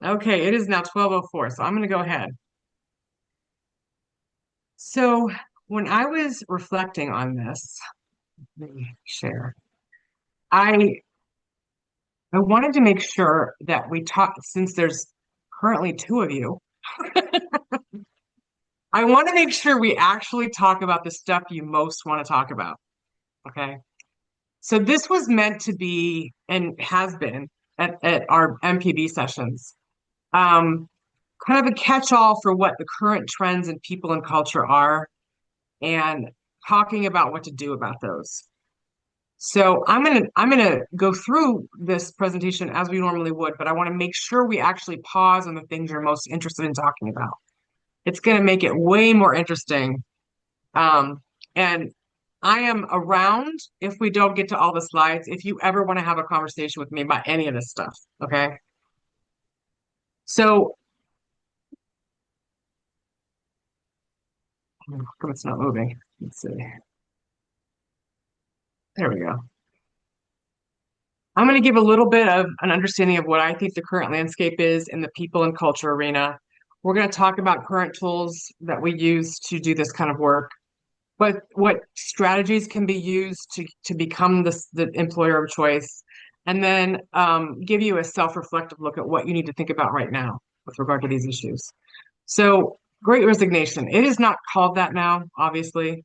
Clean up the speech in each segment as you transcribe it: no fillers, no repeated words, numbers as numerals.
Okay, it is now 12:04, so I'm going to go ahead. So, when I was reflecting on this, let me share. I I wanted to make sure that we talk since there's currently two of you. I want to make sure we actually talk about the stuff you most want to talk about. Okay. So this was meant to be and has been at our MPB sessions. Um, Kind of a catch-all for what the current trends in people and culture are and talking about what to do about those. So I'm gonna go through this presentation as we normally would, but I want to make sure we actually pause on the things you're most interested in talking about. It's going to make it way more interesting. And I am around if we don't get to all the slides, if you ever want to have a conversation with me about any of this stuff. Okay. So how come it's not moving? Let's see. There we go. I'm going to give a little bit of an understanding of what I think the current landscape is in the people and culture arena. We're going to talk about current tools that we use to do this kind of work, but what strategies can be used to become the employer of choice, and then give you a self-reflective look at what you need to think about right now with regard to these issues. So, Great Resignation. It is not called that now, obviously,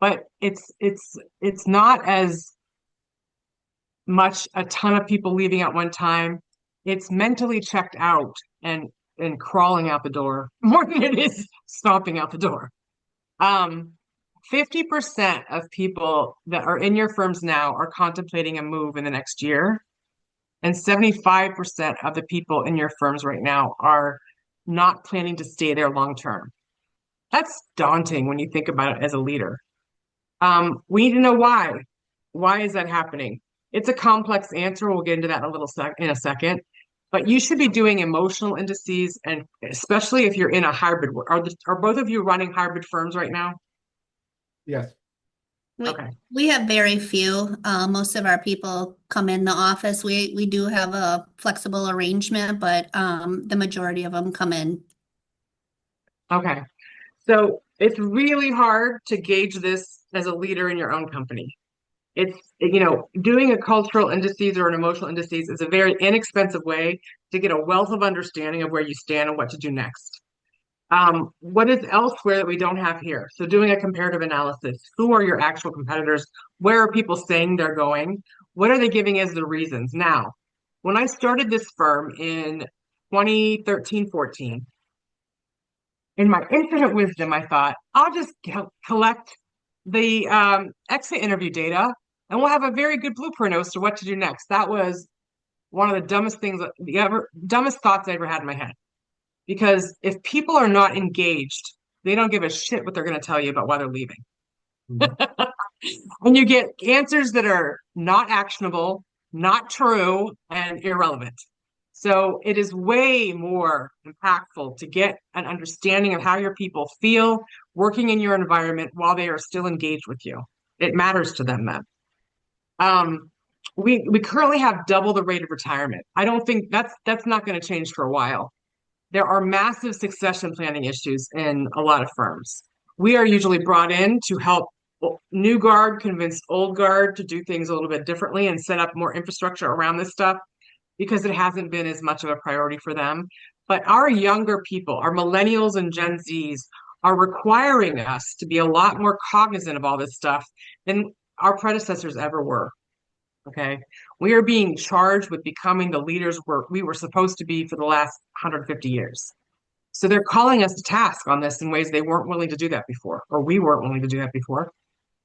but it's not as much a ton of people leaving at one time. It's mentally checked out and crawling out the door more than it is stomping out the door. Um, 50% of people that are in your firms now are contemplating a move in the next year, and 75% of the people in your firms right now are not planning to stay there long term. That's daunting when you think about it as a leader. We need to know why. Why is that happening? It's a complex answer. We'll get into that in a second. But you should be doing emotional indices, and especially if you're in a hybrid. Are both of you running hybrid firms right now? Yes. We Okay. we have very few. Most of our people come in the office. We do have a flexible arrangement, but the majority of them come in. Okay. So it's really hard to gauge this as a leader in your own company. Doing a cultural indices or an emotional indices is a very inexpensive way to get a wealth of understanding of where you stand and what to do next. What is elsewhere that we don't have here? So doing a comparative analysis. Who are your actual competitors? Where are people saying they're going? What are they giving as the reasons? Now, when I started this firm in 2013, 14, in my infinite wisdom, I thought, I'll just collect the exit interview data and we'll have a very good blueprint as to what to do next. That was one of the dumbest thoughts I ever had in my head. Because if people are not engaged, they don't give a shit what they're going to tell you about why they're leaving. Mhm. And you get answers that are not actionable, not true, and irrelevant. So it is way more impactful to get an understanding of how your people feel working in your environment while they are still engaged with you. It matters to them then. Um, we currently have double the rate of retirement. I don't think that's not going to change for a while. There are massive succession planning issues in a lot of firms. We are usually brought in to help new guard convince old guard to do things a little bit differently and set up more infrastructure around this stuff because it hasn't been as much of a priority for them. But our younger people, our millennials and Gen Zs, are requiring us to be a lot more cognizant of all this stuff than our predecessors ever were. Okay. We are being charged with becoming the leaders we were supposed to be for the last 150 years. So they're calling us to task on this in ways they weren't willing to do that before, or we weren't willing to do that before.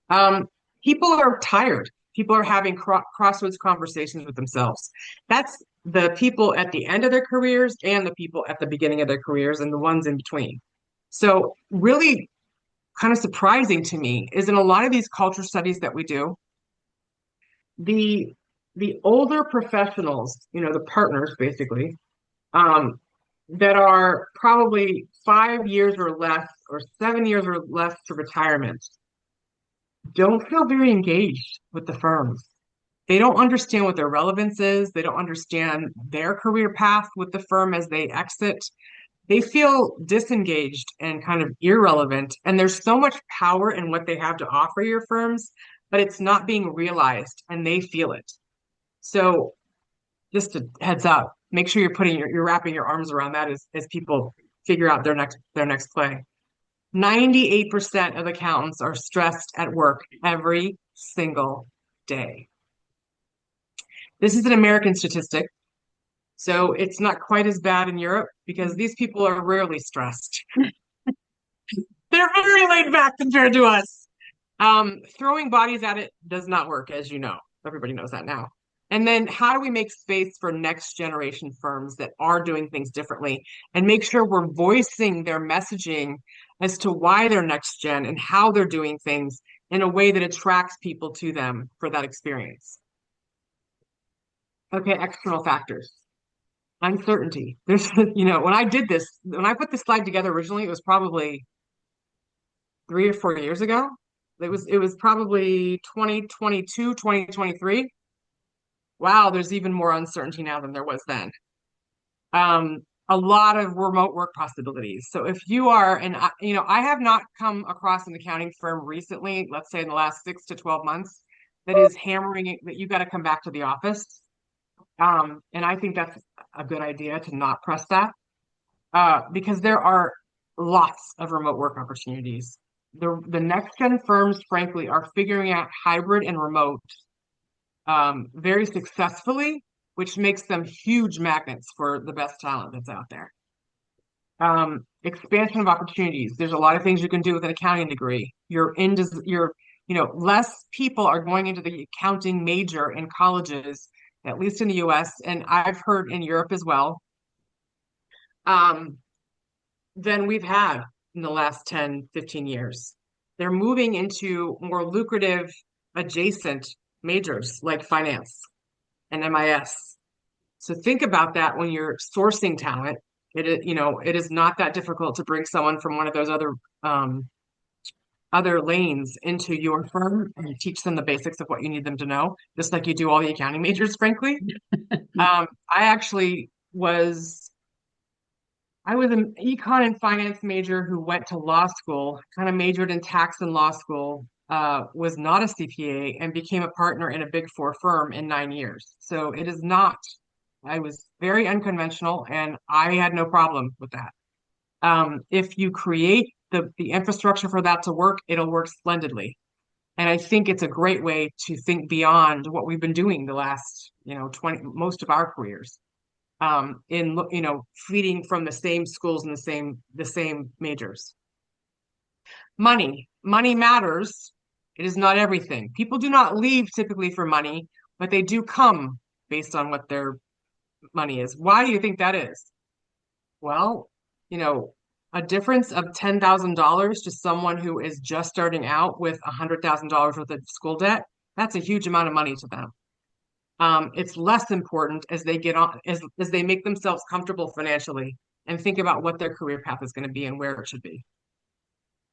Um, People are tired. People are having crossroads conversations with themselves. That's the people at the end of their careers and the people at the beginning of their careers and the ones in between. So really kind of surprising to me is in a lot of these culture studies that we do, the the older professionals, the partners basically, um, that are probably 5 years or less or 7 years or less to retirement don't feel very engaged with the firms. They don't understand what their relevance is. They don't understand their career path with the firm as they exit. They feel disengaged and kind of irrelevant. And there's so much power in what they have to offer your firms, but it's not being realized and they feel it. So just a heads up, make sure you're wrapping your arms around that as people figure out their next play. 98% of accountants are stressed at work every single day. This is an American statistic, so it's not quite as bad in Europe because these people are rarely stressed. They're very laid back compared to us. Throwing bodies at it does not work, as you know. Everybody knows that now. And then how do we make space for next generation firms that are doing things differently and make sure we're voicing their messaging as to why they're next gen and how they're doing things in a way that attracts people to them for that experience? Okay, external factors. Uncertainty. There's, when I put this slide together originally, it was probably 3 or 4 years ago. It was probably 2022, 2023. Wow, there's even more uncertainty now than there was then. A lot of remote work possibilities. So if you are, and I have not come across an accounting firm recently, let's say in the last 6 to 12 months, that is hammering it that you got to come back to the office. And I think that's a good idea to not press that, because there are lots of remote work opportunities. The next gen firms, frankly, are figuring out hybrid and remote very successfully, which makes them huge magnets for the best talent that's out there. Expansion of opportunities. There's a lot of things you can do with an accounting degree. Less people are going into the accounting major in colleges, at least in the US, and I've heard in Europe as well, than we've had in the last 10, 15 years. They're moving into more lucrative adjacent majors like finance and MIS. So think about that when you're sourcing talent. It is not that difficult to bring someone from one of those other lanes into your firm and teach them the basics of what you need them to know, just like you do all the accounting majors, frankly. I was an econ and finance major who went to law school, kind of majored in tax and law school, was not a CPA, and became a partner in a Big Four firm in 9 years. So it is not, I was very unconventional and I had no problem with that. If you create the infrastructure for that to work, it'll work splendidly. And I think it's a great way to think beyond what we've been doing the last, most of our careers. Feeding from the same schools and the same majors. Money matters. It is not everything. People do not leave typically for money, but they do come based on what their money is. Why do you think that is? Well, a difference of $10,000 to someone who is just starting out with $100,000 worth of school debt, that's a huge amount of money to them. It's less important as they get on, as they make themselves comfortable financially and think about what their career path is going to be and where it should be.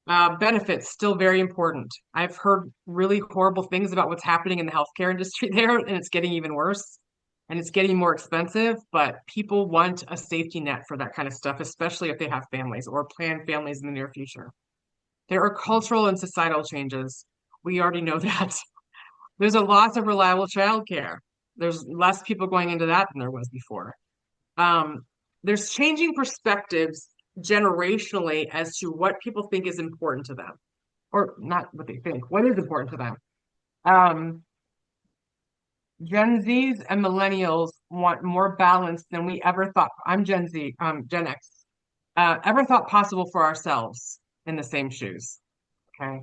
Benefits, still very important. I've heard really horrible things about what's happening in the healthcare industry there, and it's getting even worse and it's getting more expensive, but people want a safety net for that kind of stuff, especially if they have families or plan families in the near future. There are cultural and societal changes. We already know that. There's a loss of reliable childcare. There's less people going into that than there was before. There's changing perspectives generationally as to what people think is important to them, or not what they think, what is important to them. Gen Zs and millennials want more balance than we ever thought. I'm Gen Z, Gen X, ever thought possible for ourselves in the same shoes. Okay.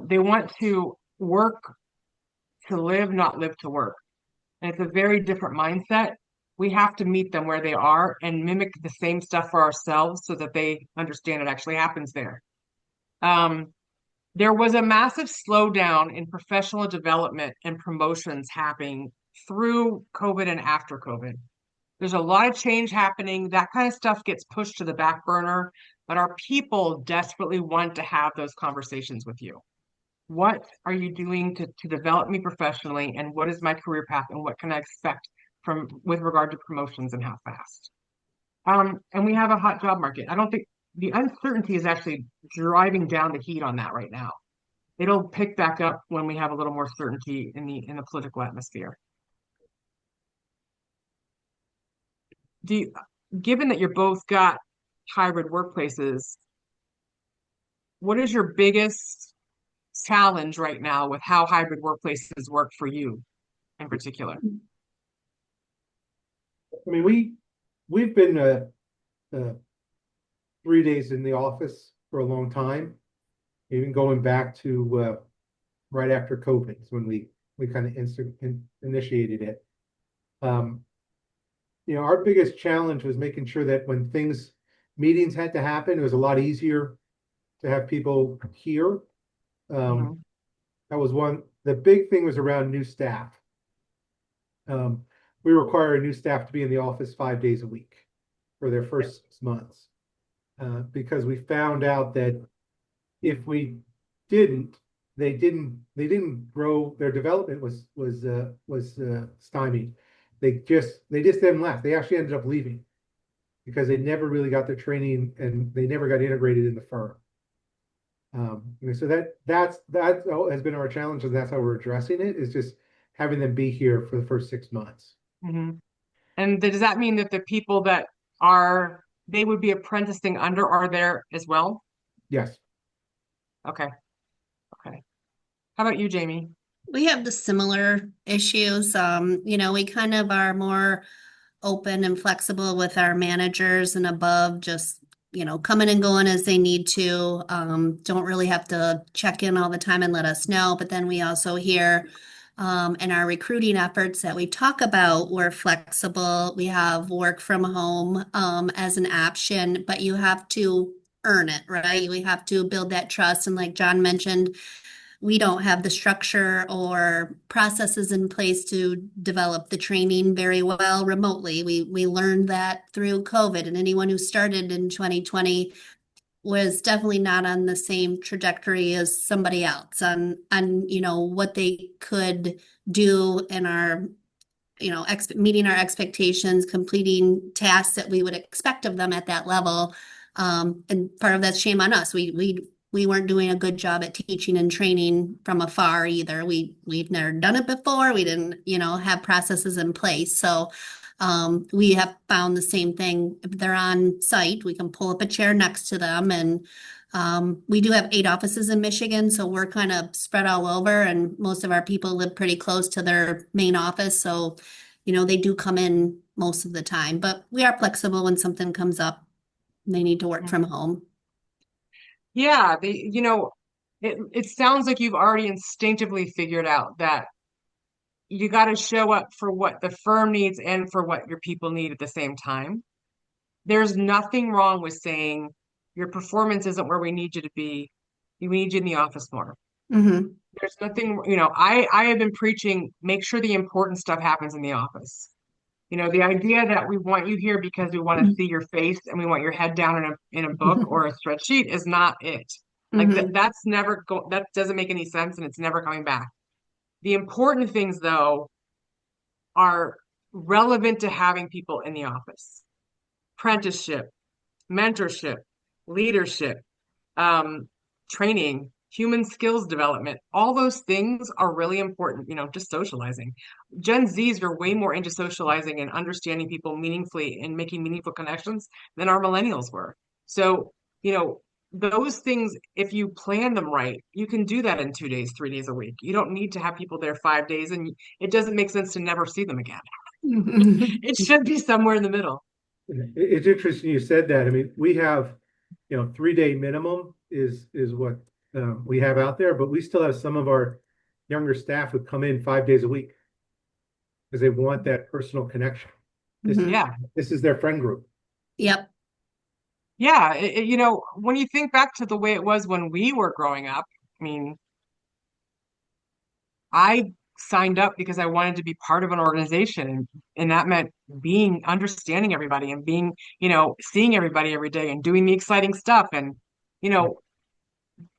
They want to work to live, not live to work. And it's a very different mindset. We have to meet them where they are and mimic the same stuff for ourselves so that they understand it actually happens there. There was a massive slowdown in professional development and promotions happening through COVID and after COVID. There's a lot of change happening. That kind of stuff gets pushed to the back burner, but our people desperately want to have those conversations with you. what are you doing to develop me professionally, and what is my career path, and what can I expect from with regard to promotions and how fast? And we have a hot job market. I don't think the uncertainty is actually driving down the heat on that right now. It'll pick back up when we have a little more certainty in the political atmosphere. Do you, given that you're both got hybrid workplaces, what is your biggest challenge right now with how hybrid workplaces work for you in particular? I mean, we've been 3 days in the office for a long time, even going back to right after COVID is when we kind of initiated it. Our biggest challenge was making sure that when meetings had to happen, it was a lot easier to have people here. Mhm. That was one. The big thing was around new staff. We require new staff to be in the office 5 days a week for their first 6 months, because we found out that if we didn't, they didn't grow. Their development was stymied. They just didn't last. They actually ended up leaving because they never really got their training and they never got integrated in the firm. So that has been our challenge, and that's how we're addressing it, is just having them be here for the first 6 months. Mhm. And does that mean that the people that they would be apprenticing under are there as well? Yes. Okay. Okay. How about you, Jamie? We have the similar issues. We kind of are more open and flexible with our managers and above, just, coming and going as they need to. Don't really have to check in all the time and let us know. But then we also hear in our recruiting efforts that we talk about, we're flexible. We have work from home as an option, but you have to earn it, right? We have to build that trust. And like John mentioned, we don't have the structure or processes in place to develop the training very well remotely. We learned that through COVID, and anyone who started in 2020 was definitely not on the same trajectory as somebody else on what they could do in our meeting our expectations, completing tasks that we would expect of them at that level. And part of that's shame on us. We weren't doing a good job at teaching and training from afar either. We've never done it before. We didn't, have processes in place. So we have found the same thing. If they're on site, we can pull up a chair next to them. And we do have 8 offices in Michigan, so we're kind of spread all over, and most of our people live pretty close to their main office. So, they do come in most of the time, but we are flexible when something comes up. They need to work from Mhm. home. Yeah, it sounds like you've already instinctively figured out that you got to show up for what the firm needs and for what your people need at the same time. There's nothing wrong with saying your performance isn't where we need you to be. We need you in the office more. Hmm. There's nothing, I have been preaching, make sure the important stuff happens in the office. The idea that we want you here because we want to see your face and we want your head down in a book or a spreadsheet is not it. Like Hmm. that doesn't make any sense, and it's never coming back. The important things though are relevant to having people in the office. Apprenticeship, mentorship, leadership, um, training, human skills development, all those things are really important, just socializing. Gen Zs are way more into socializing and understanding people meaningfully and making meaningful connections than our millennials were. So, you know, those things, if you plan them right, you can do that in 2 days, 3 days a week. You don't need to have people there 5 days, and it doesn't make sense to never see them again. It should be somewhere in the middle. It's interesting you said that. I mean, we have, 3 day minimum is what we have out there, but we still have some of our younger staff who come in 5 days a week because they want that personal connection. This Hmm. Yeah. this is their friend group. Yep. Yeah, when you think back to the way it was when we were growing up, I mean, I signed up because I wanted to be part of an organization, and that meant understanding everybody and seeing everybody every day and doing the exciting stuff. And, you know,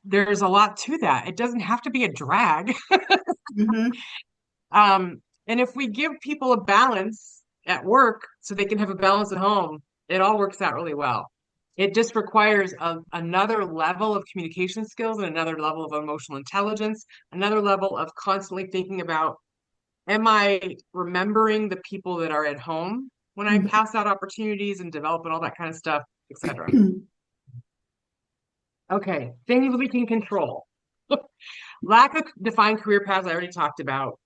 there's a lot to that. It doesn't have to be a drag. Mhm. And if we give people a balance at work so they can have a balance at home, it all works out really well. It just requires another level of communication skills and another level of emotional intelligence, another level of constantly thinking about, am I remembering the people that are at home when I pass out opportunities and develop and all that kind of stuff, etc. Okay, things we can control. Lack of defined career paths, I already talked about.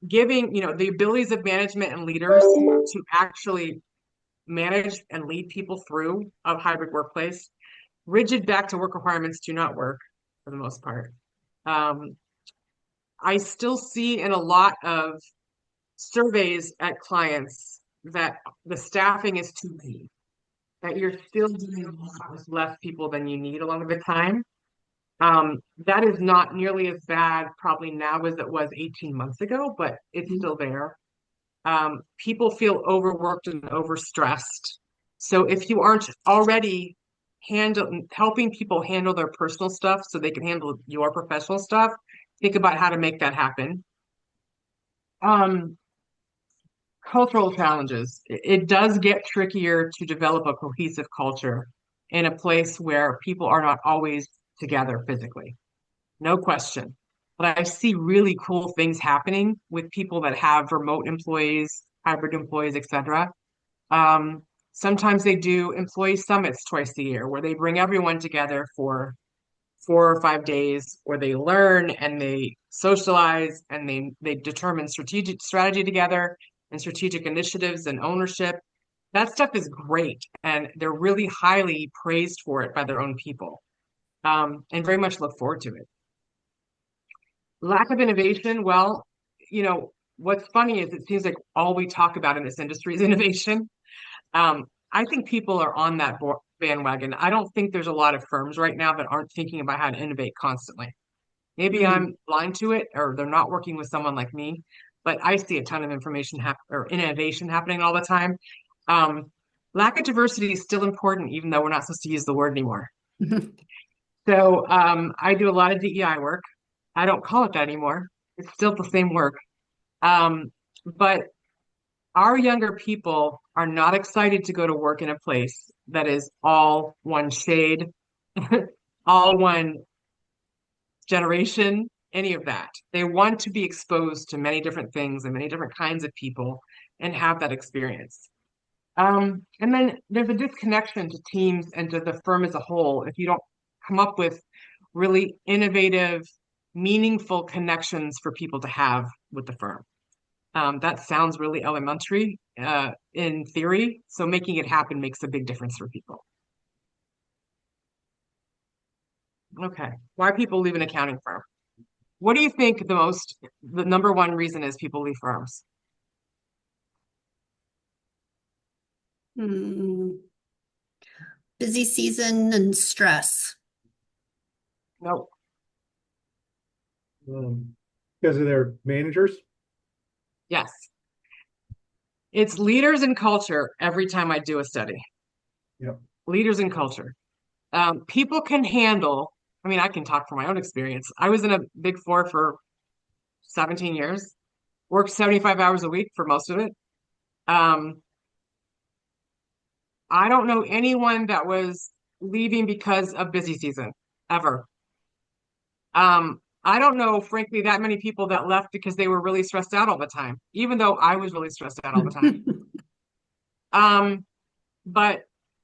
Giving, the abilities of management and leaders to actually manage and lead people through a hybrid workplace. Rigid back to work requirements do not work for the most part. Um, I still see in a lot of surveys at clients that the staffing is too lean, that you're still doing a lot with less people than you need along the time. That is not nearly as bad probably now as it was 18 months ago, but it's still there. People feel overworked and overstressed. So if you aren't already helping people handle their personal stuff so they can handle your professional stuff, think about how to make that happen. Um, Cultural challenges. It does get trickier to develop a cohesive culture in a place where people are not always together physically. No question. But I see really cool things happening with people that have remote employees, hybrid employees, etc. Sometimes they do employee summits twice a year where they bring everyone together for 4 or 5 days where they learn and they socialize and they determine strategic strategy together and strategic initiatives and ownership. That stuff is great and they're really highly praised for it by their own people, and very much look forward to it. Lack of innovation, well, what's funny is it seems like all we talk about in this industry is innovation. I think people are on that bandwagon. I don't think there's a lot of firms right now that aren't thinking about how to innovate constantly. Maybe I'm blind to it, or they're not working with someone like me, but I see a ton of or innovation happening all the time. Um, Lack of diversity is still important, even though we're not supposed to use the word anymore. So I do a lot of DEI work. I don't call it that anymore. It's still the same work. But our younger people are not excited to go to work in a place that is all one shade, all one generation, any of that. They want to be exposed to many different things and many different kinds of people and have that experience. And then there's a disconnection to teams and to the firm as a whole if you don't come up with really innovative, meaningful connections for people to have with the firm. That sounds really elementary in theory, so making it happen makes a big difference for people. Okay, why people leave an accounting firm? What do you think the number one reason is people leave firms? Hmm. Busy season and stress. Nope. Because of their managers. Yes. It's leaders and culture every time I do a study. Yep. Leaders and culture. People can handle, I can talk from my own experience. I was in a big four for 17 years, worked 75 hours a week for most of it. I don't know anyone that was leaving because of busy season, ever. I don't know, frankly, that many people that left because they were really stressed out all the time, even though I was really stressed out all the time. But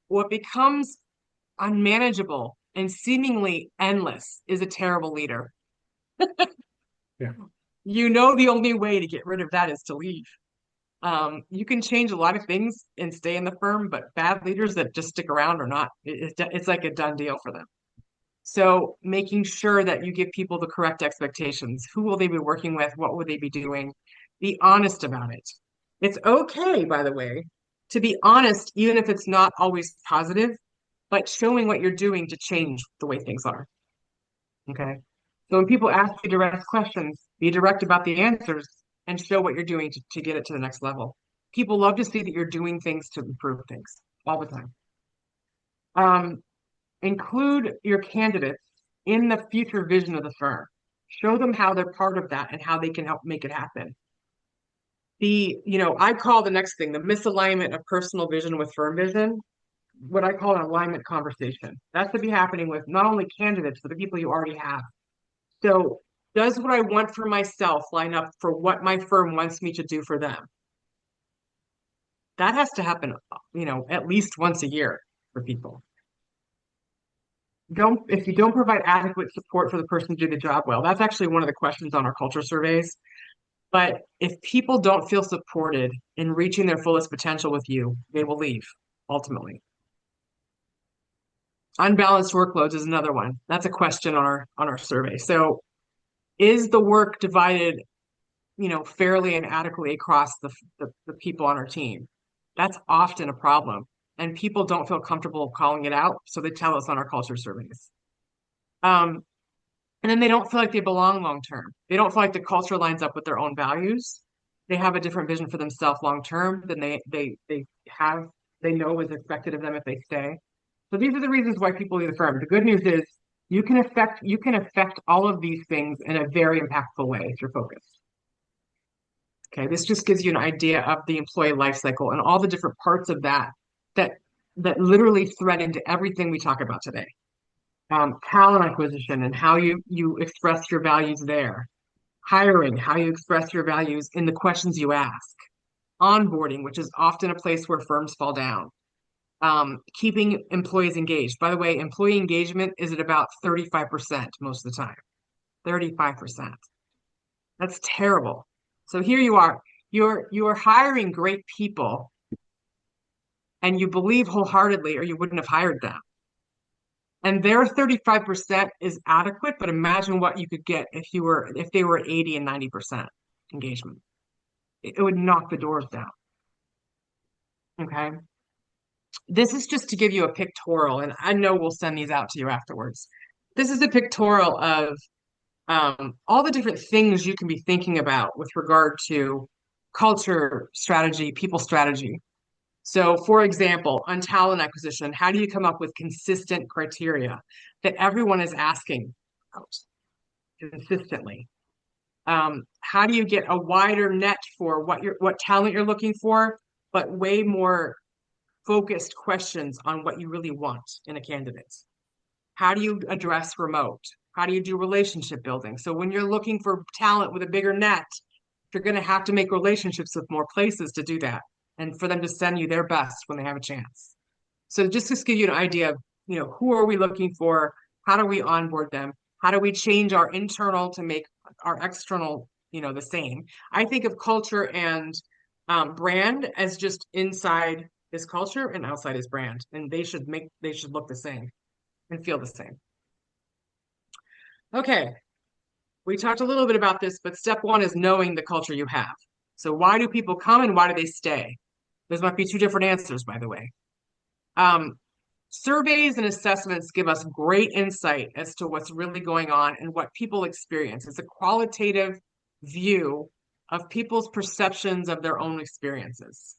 what becomes unmanageable and seemingly endless is a terrible leader. Yeah. The only way to get rid of that is to leave. You can change a lot of things and stay in the firm, but bad leaders that just stick around or not, it's like a done deal for them. So making sure that you give people the correct expectations. Who will they be working with? What will they be doing? Be honest about it. It's okay, by the way, to be honest, even if it's not always positive, but showing what you're doing to change the way things are. Okay. So when people ask you direct questions, be direct about the answers and show what you're doing to get it to the next level. People love to see that you're doing things to improve things all the time. Include your candidates in the future vision of the firm. Show them how they're part of that and how they can help make it happen. I call the next thing the misalignment of personal vision with firm vision, what I call an alignment conversation. That should be happening with not only candidates, but the people you already have. So, does what I want for myself line up for what my firm wants me to do for them? That has to happen, at least once a year for people. If you don't provide adequate support for the person to do the job well, that's actually one of the questions on our culture surveys. But if people don't feel supported in reaching their fullest potential with you, they will leave ultimately. Unbalanced workloads is another one. That's a question on our survey. So is the work divided, fairly and adequately across the people on our team? That's often a problem. And people don't feel comfortable calling it out, so they tell us on our culture surveys. And then they don't feel like they belong long term. They don't feel like the culture lines up with their own values. They have a different vision for themselves long term than they know is expected of them if they stay. So these are the reasons why people leave the firm. The good news is you can affect all of these things in a very impactful way if you're focused. Okay, this just gives you an idea of the employee life cycle and all the different parts of that literally thread into everything we talk about today. Talent acquisition and how you express your values there. Hiring, how you express your values in the questions you ask. Onboarding, which is often a place where firms fall down. Keeping employees engaged. By the way, employee engagement is at about 35% most of the time. 35%. That's terrible. So here you are. You're hiring great people and you believe wholeheartedly or you wouldn't have hired them. And their 35% is adequate, but imagine what you could get if they were 80 and 90% engagement. It would knock the doors down. Okay. This is just to give you a pictorial, and I know we'll send these out to you afterwards. This is a pictorial of all the different things you can be thinking about with regard to culture strategy, people strategy. So, for example, on talent acquisition, how do you come up with consistent criteria that everyone is asking about consistently? How do you get a wider net for what talent you're looking for, but way more focused questions on what you really want in a candidate? How do you address remote? How do you do relationship building? So when you're looking for talent with a bigger net, you're going to have to make relationships with more places to do that and for them to send you their best when they have a chance. So just to give you an idea of, who are we looking for? How do we onboard them? How do we change our internal to make our external, the same? I think of culture and brand as just inside is culture and outside is brand, and they should look the same and feel the same. Okay, we talked a little bit about this, but step one is knowing the culture you have. So why do people come and why do they stay? Those might be two different answers, by the way. Surveys and assessments give us great insight as to what's really going on and what people experience. It's a qualitative view of people's perceptions of their own experiences.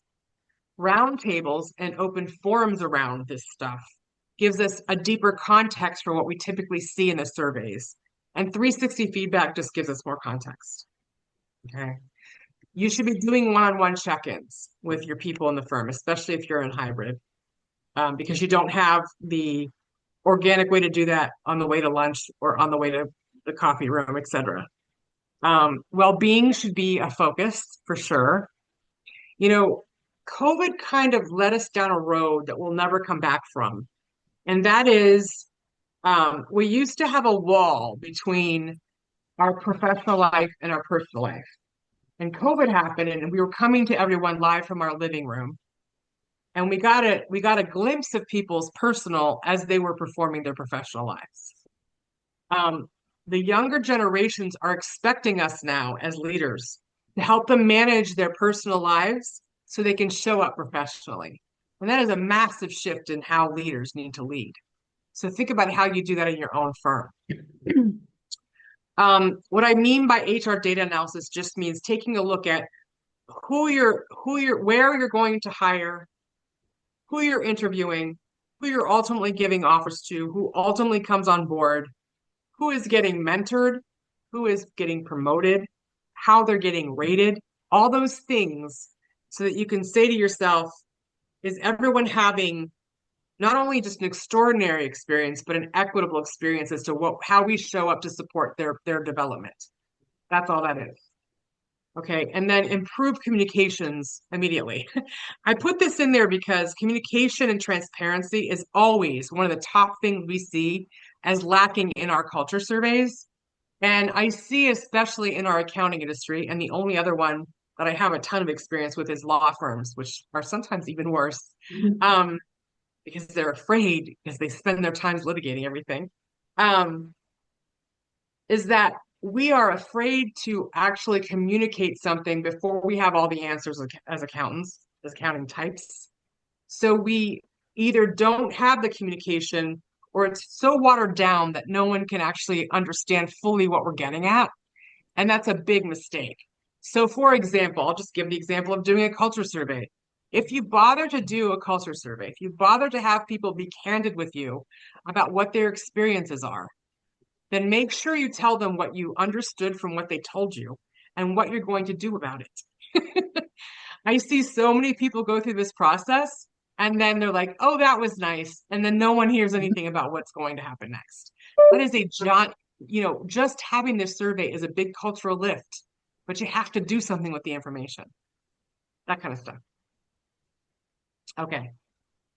Roundtables and open forums around this stuff gives us a deeper context for what we typically see in the surveys. And 360 feedback just gives us more context. Okay. You should be doing one-on-one check-ins with your people in the firm, especially if you're in hybrid, because you don't have the organic way to do that on the way to lunch or on the way to the coffee room, etc. Well-being should be a focus for sure. COVID kind of led us down a road that we'll never come back from. And that is, we used to have a wall between our professional life and our personal life. And COVID happened and we were coming to everyone live from our living room. And we got a glimpse of people's personal as they were performing their professional lives. The younger generations are expecting us now as leaders to help them manage their personal lives so they can show up professionally. And that is a massive shift in how leaders need to lead. So think about how you do that in your own firm. What I mean by HR data analysis just means taking a look at where you're going to hire, who you're interviewing, who you're ultimately giving offers to, who ultimately comes on board, who is getting mentored, who is getting promoted, how they're getting rated, all those things, so that you can say to yourself, is everyone having not only just an extraordinary experience, but an equitable experience as to how we show up to support their development. That's all that is. Okay, and then improve communications immediately. I put this in there because communication and transparency is always one of the top things we see as lacking in our culture surveys. And I see, especially in our accounting industry, and the only other one that I have a ton of experience with is law firms, which are sometimes even worse, because they're afraid because they spend their times litigating everything, is that we are afraid to actually communicate something before we have all the answers as accountants, as accounting types. So we either don't have the communication, or it's so watered down that no one can actually understand fully what we're getting at. And that's a big mistake. So for example, I'll just give the example of doing a culture survey. If you bother to do a culture survey, if you bother to have people be candid with you about what their experiences are, then make sure you tell them what you understood from what they told you and what you're going to do about it. I see so many people go through this process and then they're like, oh, that was nice. And then no one hears anything about what's going to happen next. That is a giant, just having this survey is a big cultural lift, but you have to do something with the information. That kind of stuff. Okay.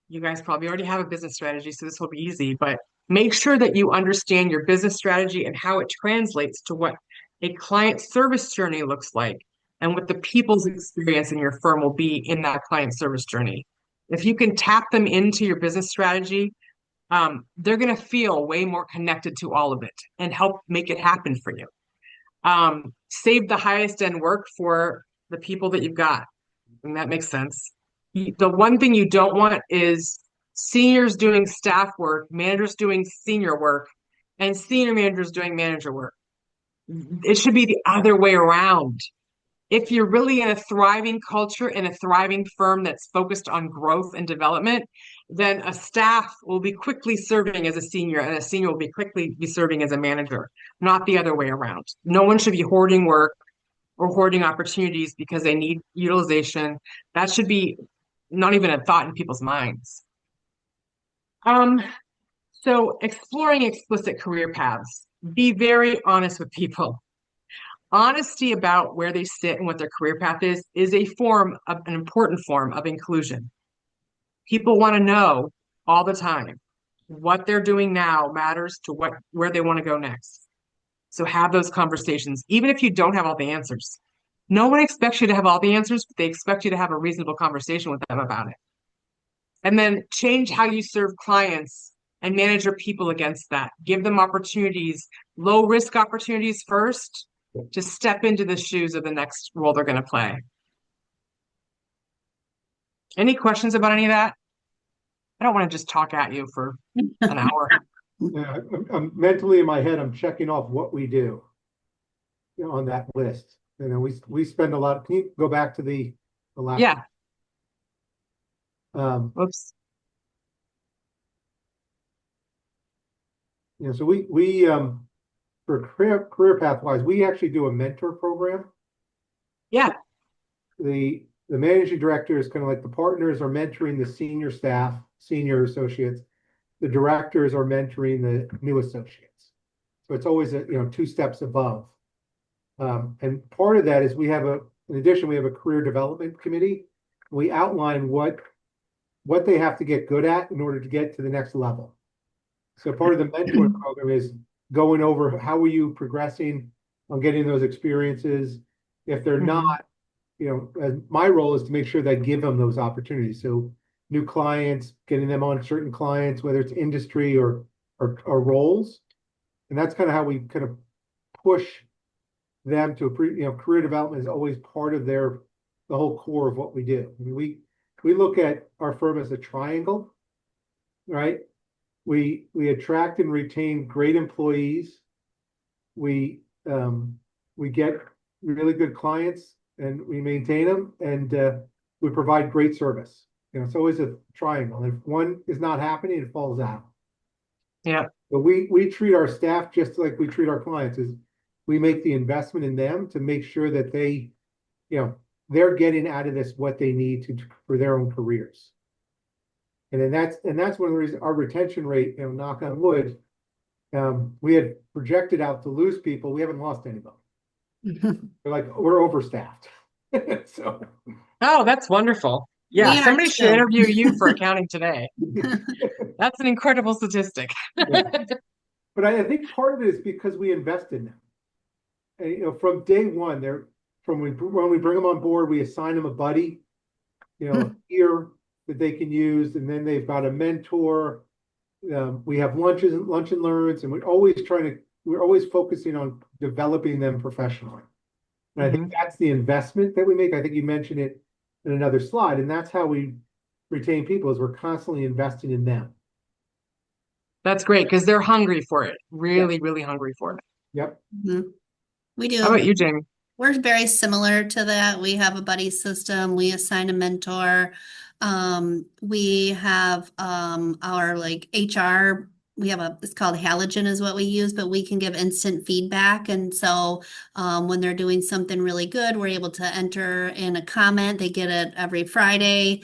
You guys probably already have a business strategy, so this will be easy, but make sure that you understand your business strategy and how it translates to what a client service journey looks like and what the people's experience in your firm will be in that client service journey. If you can tap them into your business strategy, they're going to feel way more connected to all of it and help make it happen for you. Save the highest end work for the people that you've got. And that makes sense. The one thing you don't want is seniors doing staff work, managers doing senior work, and senior managers doing manager work. It should be the other way around. If you're really in a thriving culture and a thriving firm that's focused on growth and development, then a staff will be quickly serving as a senior and a senior will be quickly be serving as a manager, not the other way around. No one should be hoarding work or hoarding opportunities because they need utilization. That should be not even a thought in people's minds. So exploring explicit career paths. Be very honest with people. Honesty about where they sit and what their career path is an important form of inclusion. People want to know all the time what they're doing now matters to where they want to go next. So have those conversations, even if you don't have all the answers. No one expects you to have all the answers, but they expect you to have a reasonable conversation with them about it. And then change how you serve clients and manage your people against that. Give them opportunities, low risk opportunities first, to step into the shoes of the next role they're going to play. Any questions about any of that? I don't want to just talk at you for an hour. Yeah, I'm mentally in my head, I'm checking off what we do on that list. We spend a lot. Can you go back to the last? Yeah. Oops. So we for career path wise, we actually do a mentor program. Yeah. The managing director is kind of like the partners are mentoring the senior staff, senior associates. The directors are mentoring the new associates. So it's always two steps above. And part of that is in addition, we have a career development committee. We outline what they have to get good at in order to get to the next level. So part of the mentoring program is going over how are you progressing on getting those experiences. If they're not, my role is to make sure that I give them those opportunities. So new clients, getting them on certain clients, whether it's industry or roles. And that's kind of how we kind of push them to career development is always part of the whole core of what we do. I mean, we look at our firm as a triangle, right? We attract and retain great employees. We get really good clients and we maintain them, and we provide great service. It's always a triangle. If one is not happening, it falls out. Yeah. But we treat our staff just like we treat our clients, is we make the investment in them to make sure that they, they're getting out of this what they need to for their own careers. And then that's one of the reasons our retention rate, knock on wood, we had projected out to lose people. We haven't lost anybody. We're overstaffed. So Oh, that's wonderful. Yeah, We are somebody should too. interview you for accounting today. That's an incredible statistic. Yeah. But I think part of it is because we invest in them. And, from day one, when we bring them on board, we assign them a buddy, a peer that they can use, and then they've got a mentor. We have lunch and learns, and we're always focusing on developing them professionally. And I think that's the investment that we make. I think you mentioned it in another slide, and that's how we retain people, is we're constantly investing in them. That's great because they're hungry for it. Really, Yeah. really hungry for it. Yep. We How do. about you, Jamie? We're very similar to that. We have a buddy system. We assign a mentor. We have our like HR. It's called Halogen is what we use, but we can give instant feedback. And so when they're doing something really good, we're able to enter in a comment. They get it every Friday.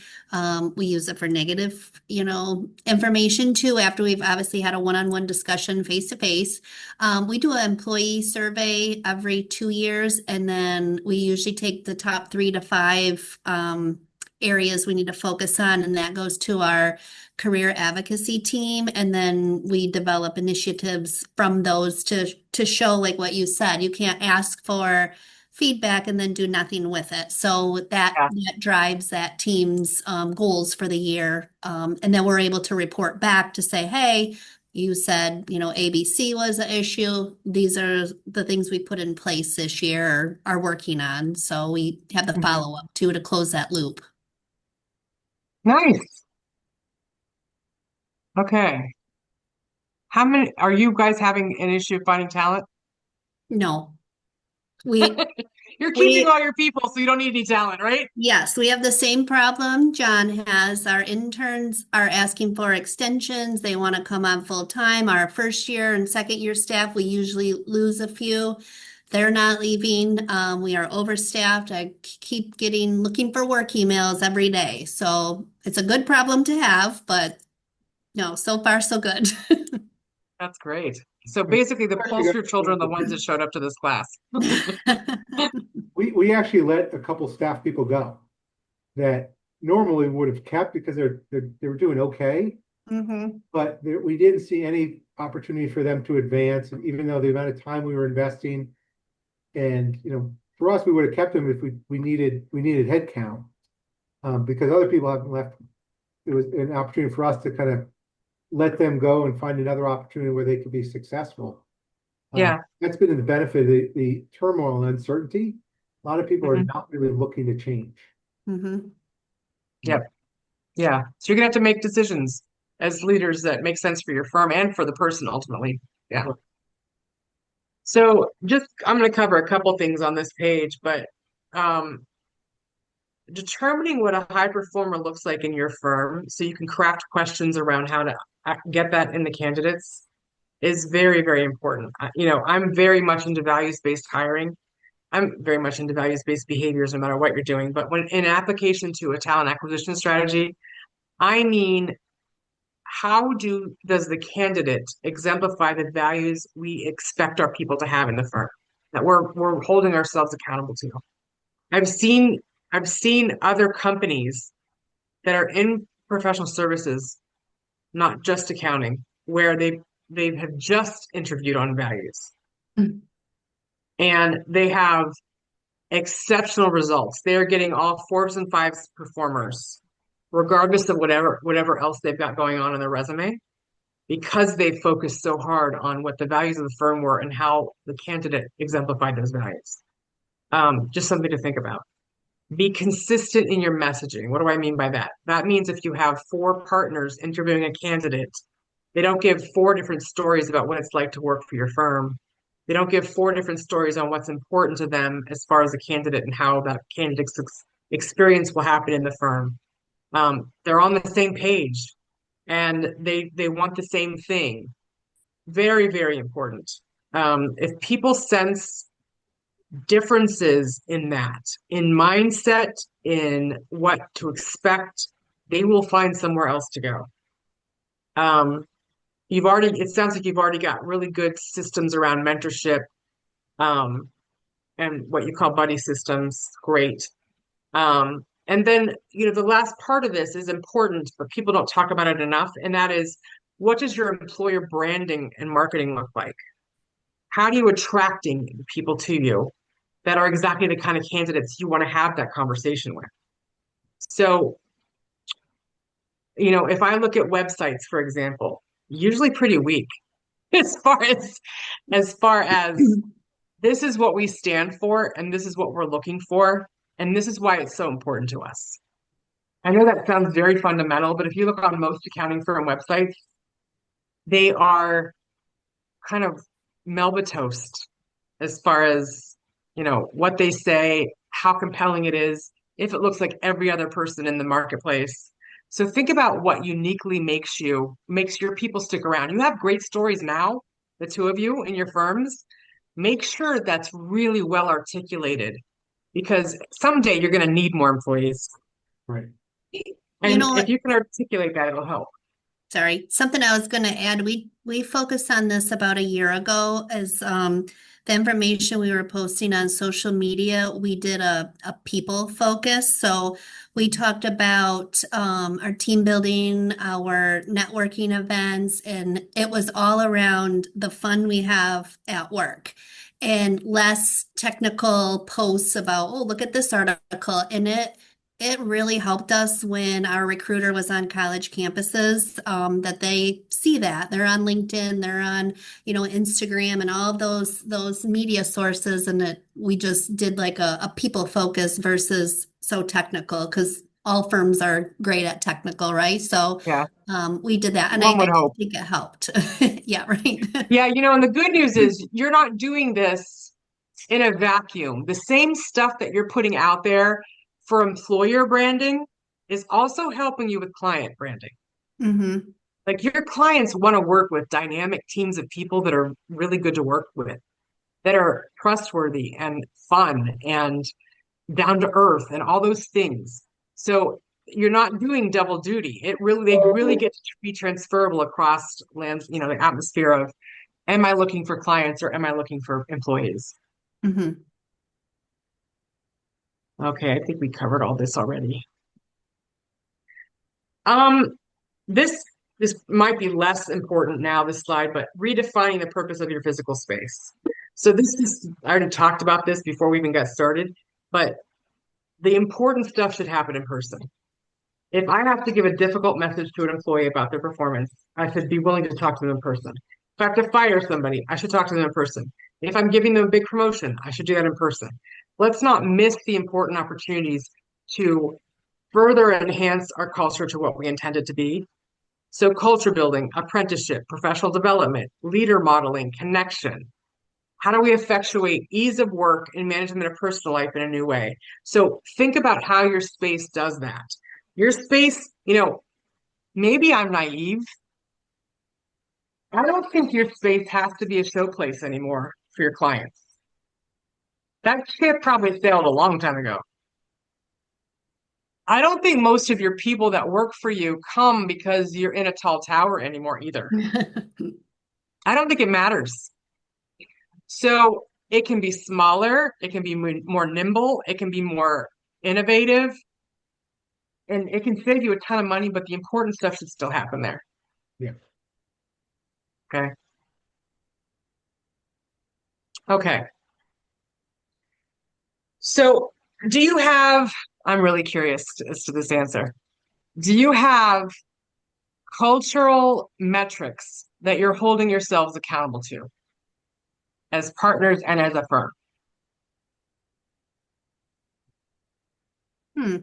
We use it for negative, information too, after we've obviously had a one-on-one discussion face to face. We do an employee survey every 2 years, and then we usually take the top 3 to 5 areas we need to focus on, and that goes to our career advocacy team. And then we develop initiatives from those to show, like what you said, you can't ask for feedback and then do nothing with it. So that drives that team's goals for the year. And then we're able to report back to say, hey, you said, ABC was an issue. These are the things we put in place this year or are working on. So we have the follow-up too to close that loop. Nice. Okay. How many are you guys having an issue finding talent? No. We You're keeping all your people, so you don't need any talent, right? Yes, we have the same problem John has. Our interns are asking for extensions. They want to come on full time. Our first year and second year staff, we usually lose a few. They're not leaving. We are overstaffed. I keep looking for work emails every day. So it's a good problem to have, but no, so far so good. That's great. So basically, the poster children are the ones that showed up to this class. We actually let a couple staff people go that normally would have kept because they were doing okay, but we didn't see any opportunity for them to advance. And even though the amount of time we were investing, and for us, we would have kept them if we needed head count, because other people haven't left. It was an opportunity for us to kind of let them go and find another opportunity where they could be successful. Yeah. That's been the benefit of the turmoil and uncertainty. A lot of people are not really looking to change. Yep. Yeah. So you're gonna have to make decisions as leaders that make sense for your firm and for the person ultimately. Yeah. Sure. So I'm gonna cover a couple things on this page, but determining what a high performer looks like in your firm so you can craft questions around how to get that in the candidates is very, very important. I'm very much into values-based hiring. I'm very much into values-based behaviors, no matter what you're doing. But when in application to a talent acquisition strategy, I mean, how does the candidate exemplify the values we expect our people to have in the firm that we're holding ourselves accountable to? I've seen other companies that are in professional services, not just accounting, where they have just interviewed on values. And they have exceptional results. They're getting all 4s and 5s performers, regardless of whatever else they've got going on in their resume, because they focused so hard on what the values of the firm were and how the candidate exemplified those values. Just something to think about. Be consistent in your messaging. What do I mean by that? That means if you have 4 partners interviewing a candidate, they don't give 4 different stories about what it's like to work for your firm. They don't give 4 different stories on what's important to them as far as a candidate and how that candidate's experience will happen in the firm. They're on the same page and they want the same thing. very, very important. If people sense differences in that, in mindset, in what to expect, they will find somewhere else to go. It sounds like you've already got really good systems around mentorship, and what you call buddy systems. Great. And then, the last part of this is important, but people don't talk about it enough. And that is, what does your employer branding and marketing look like? How are you attracting people to you that are exactly the kind of candidates you want to have that conversation with? So, if I look at websites, for example, usually pretty weak as far as this is what we stand for and this is what we're looking for and this is why it's so important to us. I know that sounds very fundamental, but if you look on most accounting firm websites, they are kind of Melba toast as far as, what they say, how compelling it is, if it looks like every other person in the marketplace. So think about what uniquely makes your people stick around. You have great stories now, the two of you in your firms. Make sure that's really well articulated because someday you're going to need more employees. Right. And what? if you can articulate that, it'll help. Sorry, something I was going to add. We focused on this about a year ago as the information we were posting on social media. We did a people focus. So we talked about our team building, our networking events, and it was all around the fun we have at work and less technical posts about, oh, look at this article. And it really helped us when our recruiter was on college campuses, that they see that. They're on LinkedIn, they're on, Instagram and all of those media sources, and that we just did like a people focus versus so technical, because all firms are great at technical, right? So Yeah, we did that, and one I would hope. think it helped. Yeah, right. Yeah, and the good news is you're not doing this in a vacuum. The same stuff that you're putting out there for employer branding is also helping you with client branding. Mm-hmm. Like your clients want to work with dynamic teams of people that are really good to work with, that are trustworthy and fun and down to earth and all those things. So you're not doing double duty. They really get to be transferable across lands, the atmosphere of, am I looking for clients or am I looking for employees? Mm-hmm. Okay, I think we covered all this already. Um, this this might be less important now, this slide, but redefining the purpose of your physical space. So I already talked about this before we even got started, but the important stuff should happen in person. If I have to give a difficult message to an employee about their performance, I should be willing to talk to them in person. If I have to fire somebody, I should talk to them in person. If I'm giving them a big promotion, I should do that in person. Let's not miss the important opportunities to further enhance our culture to what we intend it to be. So culture building, apprenticeship, professional development, leader modeling, connection. How do we effectuate ease of work and management of personal life in a new way? So think about how your space does that. Your space, maybe I'm naive. I don't think your space has to be a showplace anymore for your clients. That ship probably sailed a long time ago. I don't think most of your people that work for you come because you're in a tall tower anymore either. I don't think it matters. So it can be smaller, it can be more nimble, it can be more innovative, and it can save you a ton of money, but the important stuff should still happen there. Yeah. Okay. Okay. So I'm really curious as to this answer. Do you have cultural metrics that you're holding yourselves accountable to as partners and as a firm? Hmm.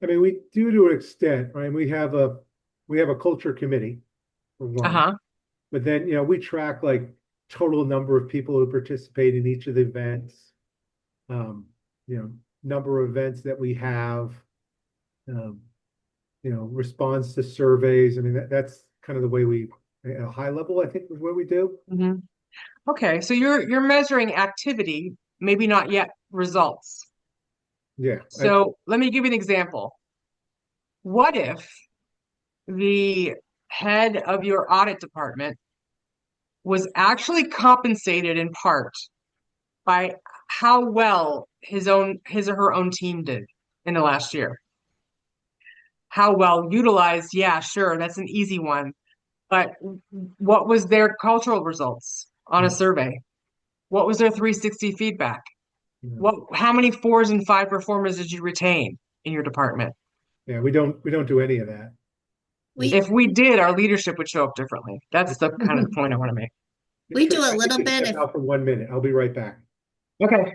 I mean, we do to an extent, right? We have a culture committee for one, Uh-huh. but then, we track like total number of people who participate in each of the events, um, number of events that we have, response to surveys. I mean, that's kind of the way we at a high level, I think is what we do. Mhm. Okay, so you're measuring activity, maybe not yet results. Yeah, So let me give you an example. What if the head of your audit department was actually compensated in part by how well his or her own team did in the last year? How well utilized? Yeah, sure, that's an easy one. But what was their cultural results on a survey? What was their 360 feedback? yeah, How many fours and five performers did you retain in your department? yeah, we don't do any of that. We If we did, our leadership would show up differently. That's the kind of point I want to make. we do a I need little to bit step if out for 1 minute. I'll be right back. Okay.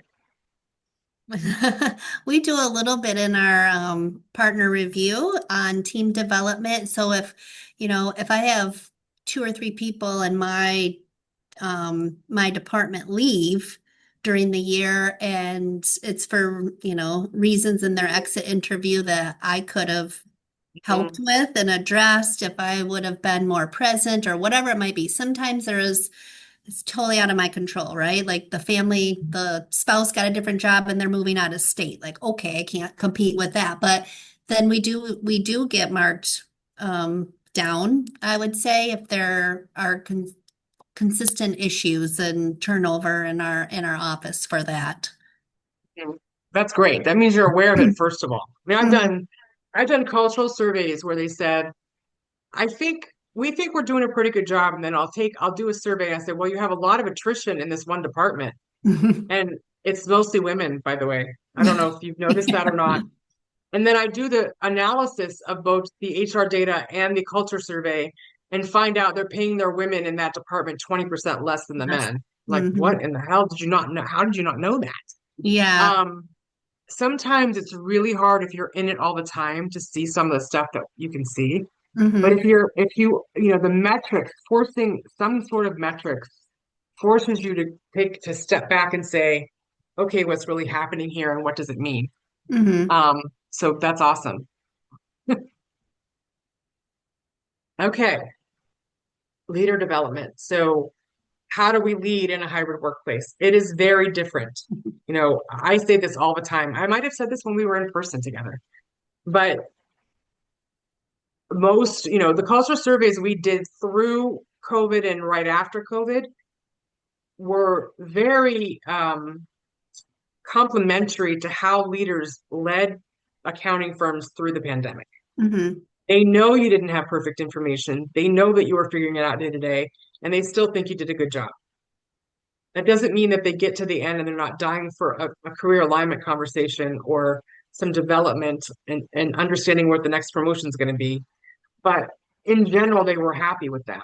we do a little bit in our partner review on team development. So if I have two or three people in my department leave during the year and it's for, reasons in their exit interview that I could have helped Mhm. with and addressed if I would have been more present or whatever it might be. Sometimes it's totally out of my control, right? Like the spouse got a different job and they're moving out of state. Like, okay, I can't compete with that. But then we do get marked down, I would say, if there are consistent issues and turnover in our office for that. Mhm. That's great. That means you're aware of it, first of all. I mean, Mhm. I've done cultural surveys where they said, I think we think we're doing a pretty good job. And then I'll do a survey. I said, well, you have a lot of attrition in this one department. And it's mostly women, by the way. I don't know if you've noticed that or not. And then I do the analysis of both the HR data and the culture survey and find out they're paying their women in that department 20% less than the Yes. men. Like, Mhm. what in the hell did you not know? How did you not know that? Yeah. Um, Sometimes it's really hard if you're in it all the time to see some of the stuff that you can see. But Hmm. the metrics, forcing some sort of metrics forces you to step back and say, okay, what's really happening here and what does it mean? Hmm. Um, so that's awesome. Okay, leader development. So how do we lead in a hybrid workplace? It is very different. I say this all the time. I might have said this when we were in person together, but the cultural surveys we did through COVID and right after COVID were very complementary to how leaders led accounting firms through the pandemic. Hmm. They know you didn't have perfect information. They know that you were figuring it out day to day, and they still think you did a good job. That doesn't mean that they get to the end and they're not dying for a career alignment conversation or some development and understanding what the next promotion is going to be. But in general, they were happy with that.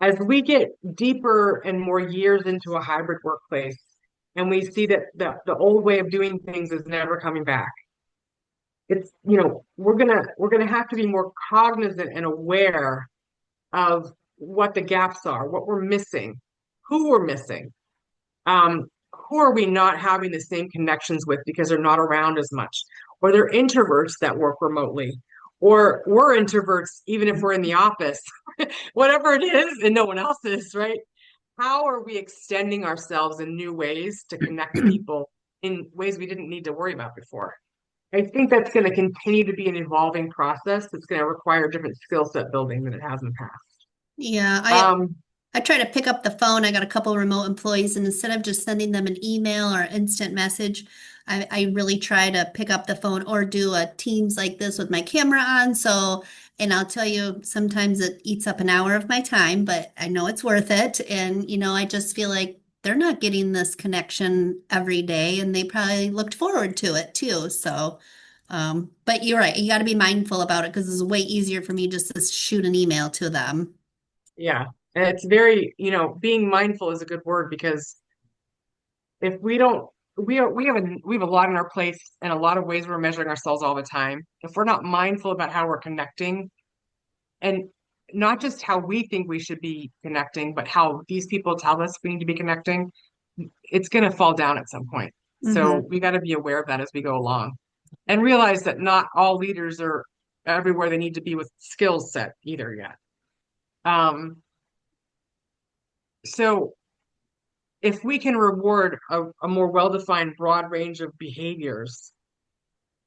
As we get deeper and more years into a hybrid workplace, and we see that the old way of doing things is never coming back, we're gonna have to be more cognizant and aware of what the gaps are, what we're missing, who we're missing, um, who are we not having the same connections with because they're not around as much, or they're introverts that work remotely, or we're introverts even if we're in the office, whatever it is, and no one else is, right? How are we extending ourselves in new ways to connect to people in ways we didn't need to worry about before? I think that's going to continue to be an evolving process that's going to require different skill set building than it has in the past. Yeah, Um, I try to pick up the phone. I got a couple remote employees, and instead of just sending them an email or instant message, I really try to pick up the phone or do a Teams like this with my camera on. And I'll tell you, sometimes it eats up an hour of my time, but I know it's worth it. And, I just feel like they're not getting this connection every day, and they probably looked forward to it too. But you're right. You got to be mindful about it because it's way easier for me just to shoot an email to them. yeah, and it's very, being mindful is a good word because if we don't, we have a lot on our plate and a lot of ways we're measuring ourselves all the time. If we're not mindful about how we're connecting and not just how we think we should be connecting, but how these people tell us we need to be connecting, it's going to fall down at some point. So Hmm. we got to be aware of that as we go along and realize that not all leaders are everywhere they need to be with skill set either yet. Um, So if we can reward a more well-defined broad range of behaviors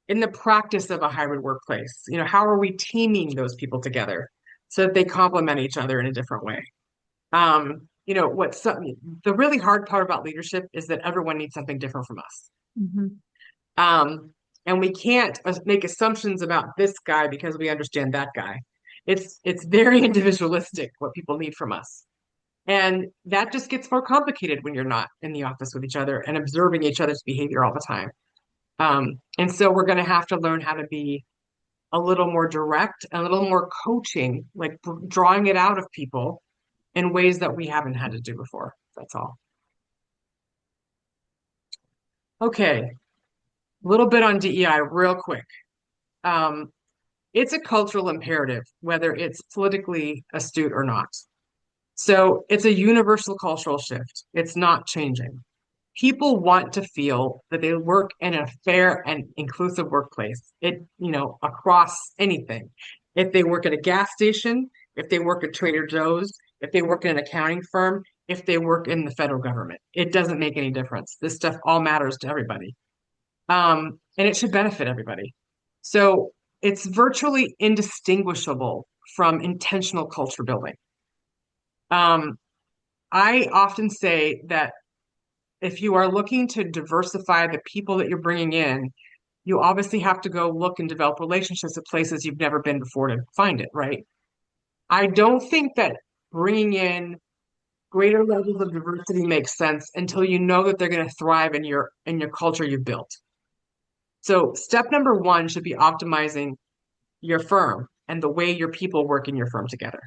in the practice of a hybrid workplace, how are we teaming those people together so that they complement each other in a different way? The really hard part about leadership is that everyone needs something different from us. Mhm. And we can't make assumptions about this guy because we understand that guy. It's very individualistic what people need from us. And that just gets more complicated when you're not in the office with each other and observing each other's behavior all the time. And so we're going to have to learn how to be a little more direct, a little more coaching, like drawing it out of people in ways that we haven't had to do before. That's all. Okay, a little bit on DEI real quick. Um, it's a cultural imperative, whether it's politically astute or not. So it's a universal cultural shift. It's not changing. People want to feel that they work in a fair and inclusive workplace. Across anything. If they work at a gas station, if they work at Trader Joe's, if they work in an accounting firm, if they work in the federal government, it doesn't make any difference. This stuff all matters to everybody. And it should benefit everybody. So it's virtually indistinguishable from intentional culture building. Um, I often say that if you are looking to diversify the people that you're bringing in, you obviously have to go look and develop relationships with places you've never been before to find it, right? I don't think that bringing in greater levels of diversity makes sense until you know that they're going to thrive in your culture you've built. So step number one should be optimizing your firm and the way your people work in your firm together.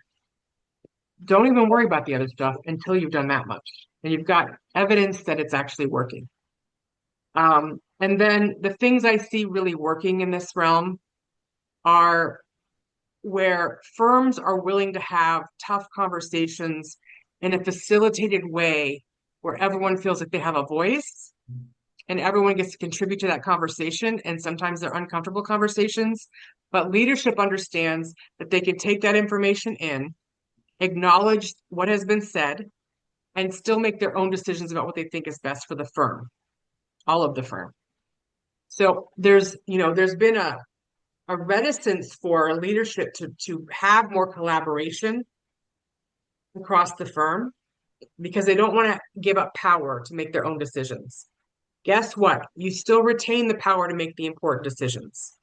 Don't even worry about the other stuff until you've done that much and you've got evidence that it's actually working. And then the things I see really working in this realm are where firms are willing to have tough conversations in a facilitated way where everyone feels like they have a voice and everyone gets to contribute to that conversation. And sometimes they're uncomfortable conversations, but leadership understands that they can take that information in, acknowledge what has been said, and still make their own decisions about what they think is best for the firm, all of the firm. So there's been a reticence for leadership to have more collaboration across the firm because they don't want to give up power to make their own decisions. Guess what? You still retain the power to make the important decisions.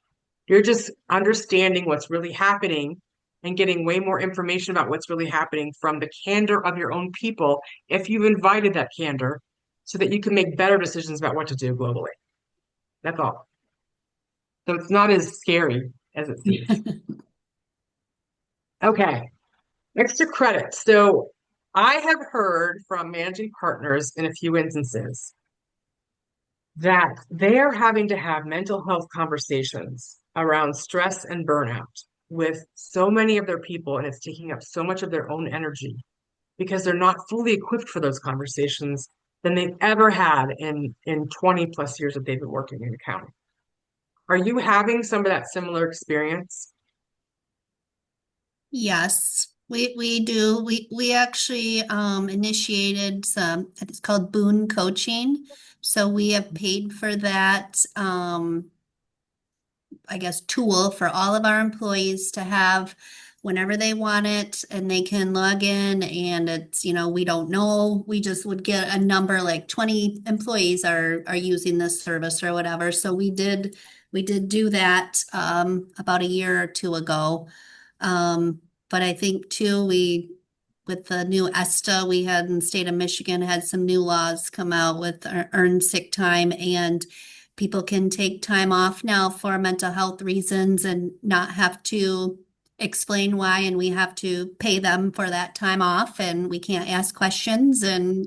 You're just understanding what's really happening and getting way more information about what's really happening from the candor of your own people if you've invited that candor so that you can make better decisions about what to do globally. That's all. So it's not as scary as it seems. Okay, extra credit. So I have heard from managing partners in a few instances that they are having to have mental health conversations around stress and burnout with so many of their people, and it's taking up so much of their own energy because they're not fully equipped for those conversations than they've ever had in 20 plus years that they've been working in accounting. Are you having some of that similar experience? Yes, we do. We actually initiated some, it's called Boon Coaching. So we have paid for that I guess, tool for all of our employees to have whenever they want it, and they can log in, and it's, we don't know, we just would get a number like 20 employees are using this service or whatever. So we did do that about a year or two ago. But I think too, with the new ESTA we had in the state of Michigan, had some new laws come out with earned sick time, and people can take time off now for mental health reasons and not have to explain why, and we have to pay them for that time off, and we can't ask questions and,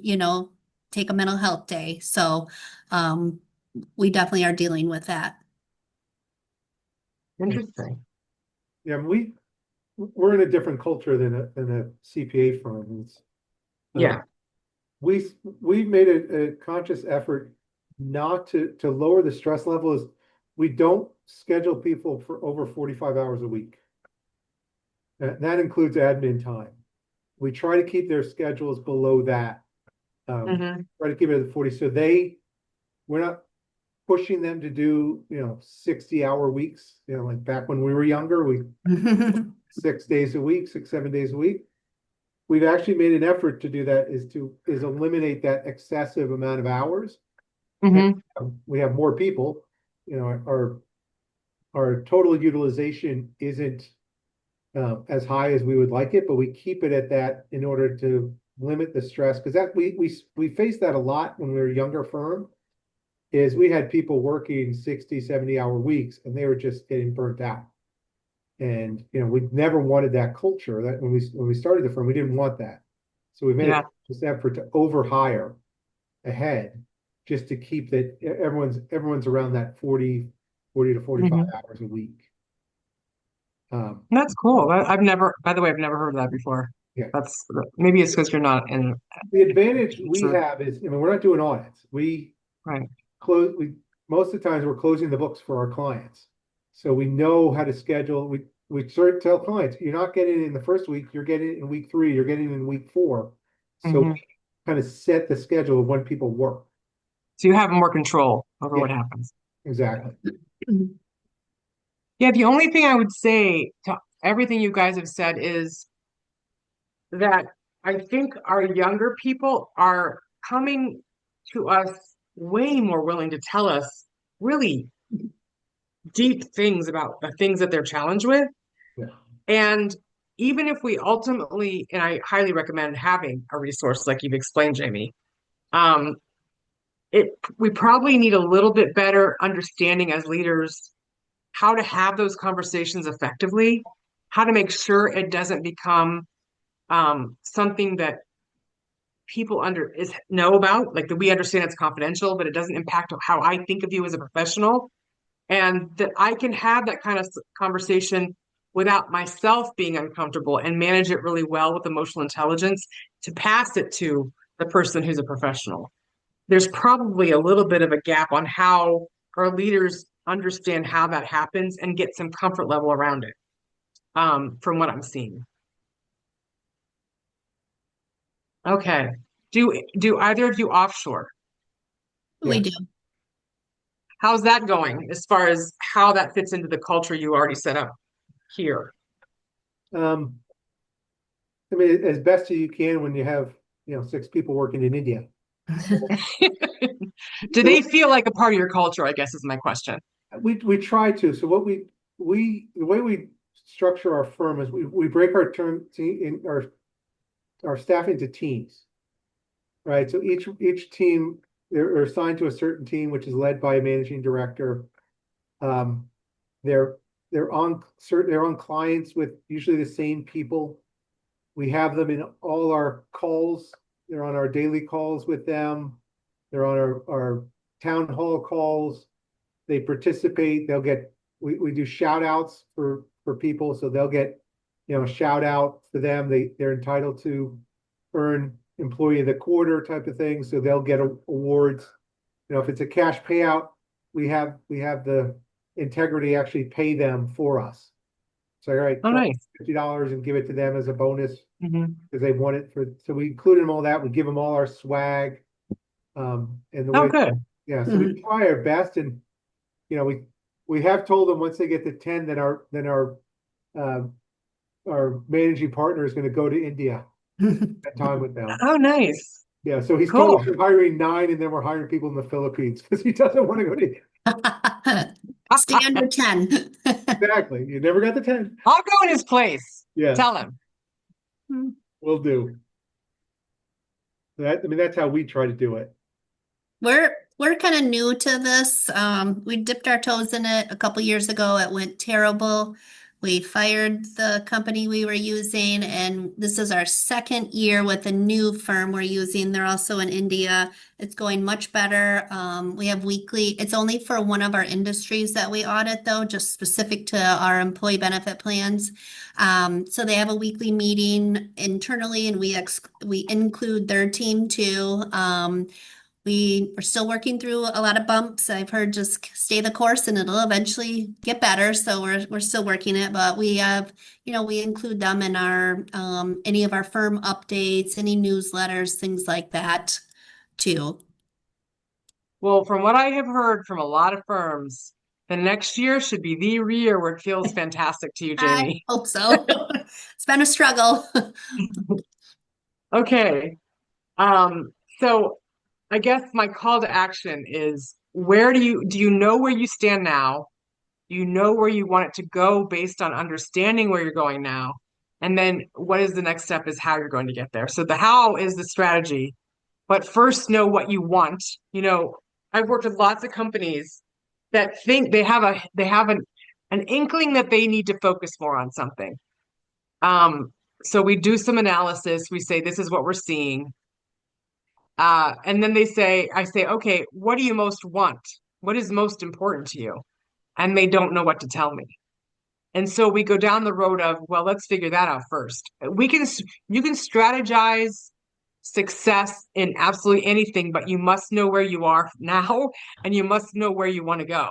take a mental health day. So we definitely are dealing with that. Interesting. Yeah, we're in a different culture than a CPA firm. Yeah. We've made a conscious effort not to lower the stress levels. We don't schedule people for over 45 hours a week. That includes admin time. we try to keep their schedules below that. Mhm. Try to keep it at 40. So we're not pushing them to do, 60-hour weeks, like back when we were younger, 6 days a week, 7 days a week. We've actually made an effort to do that is eliminate that excessive amount of hours. Mhm. We have more people, our total utilization isn't as high as we would like it, but we keep it at that in order to limit the stress. Because that we faced that a lot when we were a younger firm, is we had people working 60, 70-hour weeks and they were just getting burnt out. And we never wanted that culture. That when we started the firm, we didn't want that. So we made Yeah. this effort to overhire ahead just to keep that everyone's around that 40 to 45 Mhm. hours a week. That's cool. I've never, by the way, I've never heard of that before. Yeah. That's maybe it's because you're not in. The advantage we Sure. have is, we're not doing audits. We Right. most of the times we're closing the books for our clients. So we know how to schedule. We sort of tell clients, you're not getting it in the first week, you're getting it in week 3, you're getting it in week 4. So Mhm. we kind of set the schedule of when people work. So you have more control over Yeah. what happens. Exactly. Yeah, the only thing I would say to everything you guys have said is that I think our younger people are coming to us way more willing to tell us really deep things about the things that they're challenged with. Yeah. And even if we ultimately, and I highly recommend having a resource like you've explained, Jamie, um, we probably need a little bit better understanding as leaders how to have those conversations effectively, how to make sure it doesn't become something that people know about, like that we understand it's confidential, but it doesn't impact how I think of you as a professional, and that I can have that kind of conversation without myself being uncomfortable and manage it really well with emotional intelligence to pass it to the person who's a professional. There's probably a little bit of a gap on how our leaders understand how that happens and get some comfort level around it, from what I'm seeing. Okay. Do either of you offshore? We Yeah. do. How's that going as far as how that fits into the culture you already set up here? Um, I mean, as best as you can when you have, 6 people working in India. Do they feel like a part of your culture, I guess is my question. We try to. So what the way we structure our firm is we break our term in our staff into teams, right? So each team, they're assigned to a certain team, which is led by a managing director. Um, they're they're on clients with usually the same people. We have them in all our calls. They're on our daily calls with them. They're on our town hall calls. They participate. We do shout outs for people. So they'll get, a shout out for them. They're entitled to earn employee of the quarter type of thing. So they'll get awards. If it's a cash payout, we have the integrity actually pay them for us. So, all right, Oh, nice. $50 and give it to them as a bonus Mhm. because they've won it so we include them all that. We give them all our swag. And the Oh, way, good. yeah, so we try our best. And, we have told them once they get to 10, uh, our managing partner is going to go to India, spend time with them. Oh, nice. Yeah, so he's told Cool. us we're hiring 9 and then we're hiring people in the Philippines because he doesn't want to go to India. Standard 10. Exactly. You never got the 10. I'll go in his place. Yes, Tell him. we'll do. That's how we try to do it. We're kind of new to this. We dipped our toes in it a couple years ago. It went terrible. We fired the company we were using, and this is our second year with a new firm we're using. They're also in India. It's going much better. We have weekly, it's only for one of our industries that we audit, though, just specific to our employee benefit plans. So they have a weekly meeting internally, and we include their team too. we are still working through a lot of bumps. I've heard just stay the course and it'll eventually get better. So we're still working it, but we have, we include them in our any of our firm updates, any newsletters, things like that too. Well, from what I have heard from a lot of firms, the next year should be the year where it feels fantastic to you, I Jamie. hope so. It's been a struggle. Okay. So I guess my call to action is where do you know where you stand now? Do you know where you want it to go based on understanding where you're going now? And then what is the next step is how you're going to get there. So the how is the strategy, but first know what you want. You know, I've worked with lots of companies that think they have an inkling that they need to focus more on something. So we do some analysis. We say, this is what we're seeing. And then I say, okay, what do you most want? What is most important to you? And they don't know what to tell me. And so we go down the road of, well, let's figure that out first. You can strategize success in absolutely anything, but you must know where you are now and you must know where you want to go.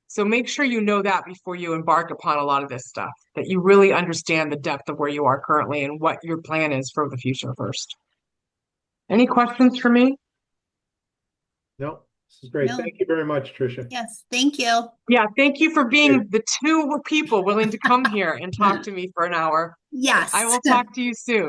So make sure you know that before you embark upon a lot of this stuff, that you really understand the depth of where you are currently and what your plan is for the future first. Any questions for me? No, this is great. No. Thank you very much, Tricia. Yes, thank you. Yeah, thank you for being the two people willing to come here and talk to me for an hour. I Yes. will talk to you soon.